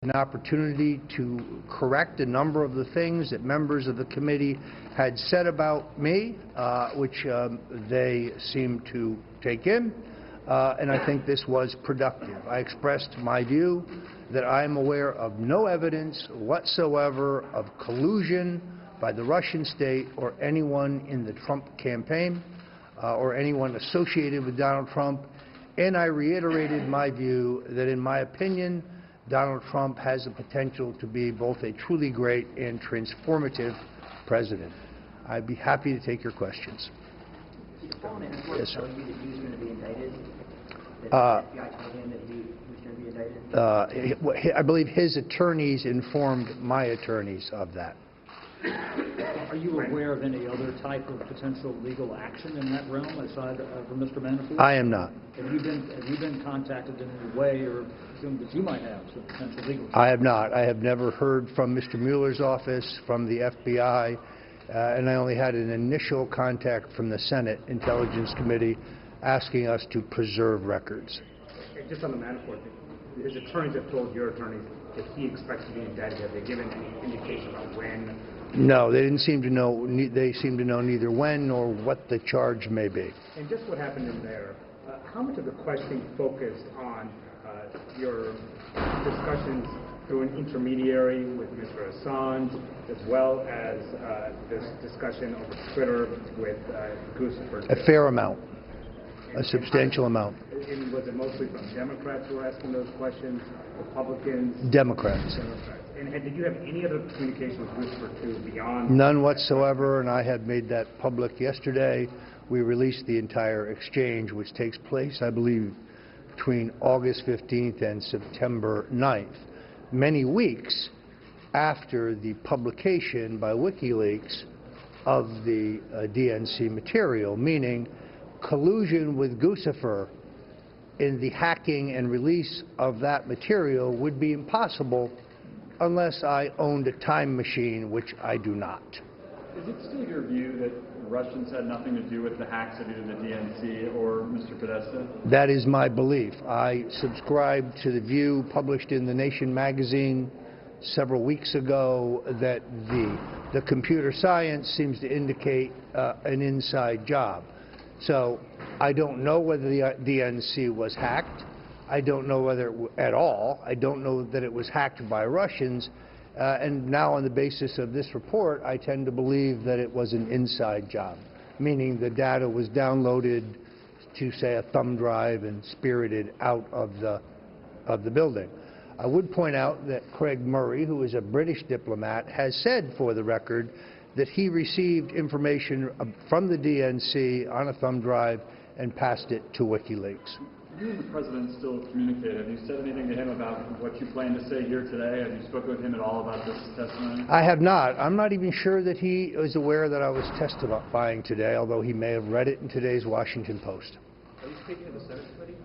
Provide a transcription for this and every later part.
an opportunity to correct a number of the things that members of the committee had said about me, which they seemed to take in, and I think this was productive. I expressed my view that I am aware of no evidence whatsoever of collusion by the Russian state or anyone in the Trump campaign or anyone associated with Donald Trump, and I reiterated my view that, in my opinion, Donald Trump has the potential to be both a truly great and transformative president. I'd be happy to take your questions. Yes, sir. I believe his attorneys informed my attorneys of that. Are you aware of any other type of potential legal action in that realm aside from Mr. Manafort? I am not. Have you been contacted in any way, or assume that you might have some potential legal? I have not. I have never heard from Mr. Mueller's office, from the FBI, and I only had an initial contact from the Senate Intelligence Committee asking us to preserve records. Just on the Manafort, his attorneys have told your attorneys that he expects to be indicted. Have they given any indication about when? No, they didn't seem to know. They seem to know neither when nor what the charge may be. And just what happened in there, how much of the questioning focused on your discussions through an intermediary with Mr. Assange, as well as this discussion over Twitter with Guccifer? A fair amount. A substantial amount. And was it mostly from Democrats who were asking those questions, Republicans? Democrats. And did you have any other communication with Guccifer too beyond? None whatsoever, and I had made that public yesterday. We released the entire exchange, which takes place, I believe, between August 15th and September 9th, many weeks after the publication by WikiLeaks of the DNC material, meaning collusion with Guccifer in the hacking and release of that material would be impossible unless I owned a time machine, which I do not. Is it still your view that Russians had nothing to do with the hacks of either the DNC or Mr. Podesta? That is my belief. I subscribe to the view published in The Nation magazine several weeks ago that the computer science seems to indicate an inside job. So I don't know whether the DNC was hacked. I don't know whether at all. I don't know that it was hacked by Russians. And now, on the basis of this report, I tend to believe that it was an inside job, meaning the data was downloaded to, say, a thumb drive and spirited out of the building. I would point out that Craig Murray, who is a British diplomat, has said, for the record, that he received information from the DNC on a thumb drive and passed it to WikiLeaks. You and the President still communicate. Have you said anything to him about what you plan to say here today? Have you spoken with him at all about this testimony? I have not. I'm not even sure that he is aware that I was testifying today, although he may have read it in today's Washington Post. Are you speaking to the Senate committee?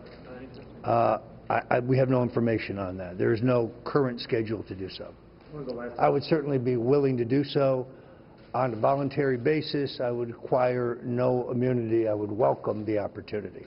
We have no information on that. There is no current schedule to do so. I would certainly be willing to do so on a voluntary basis. I would require no immunity. I would welcome the opportunity.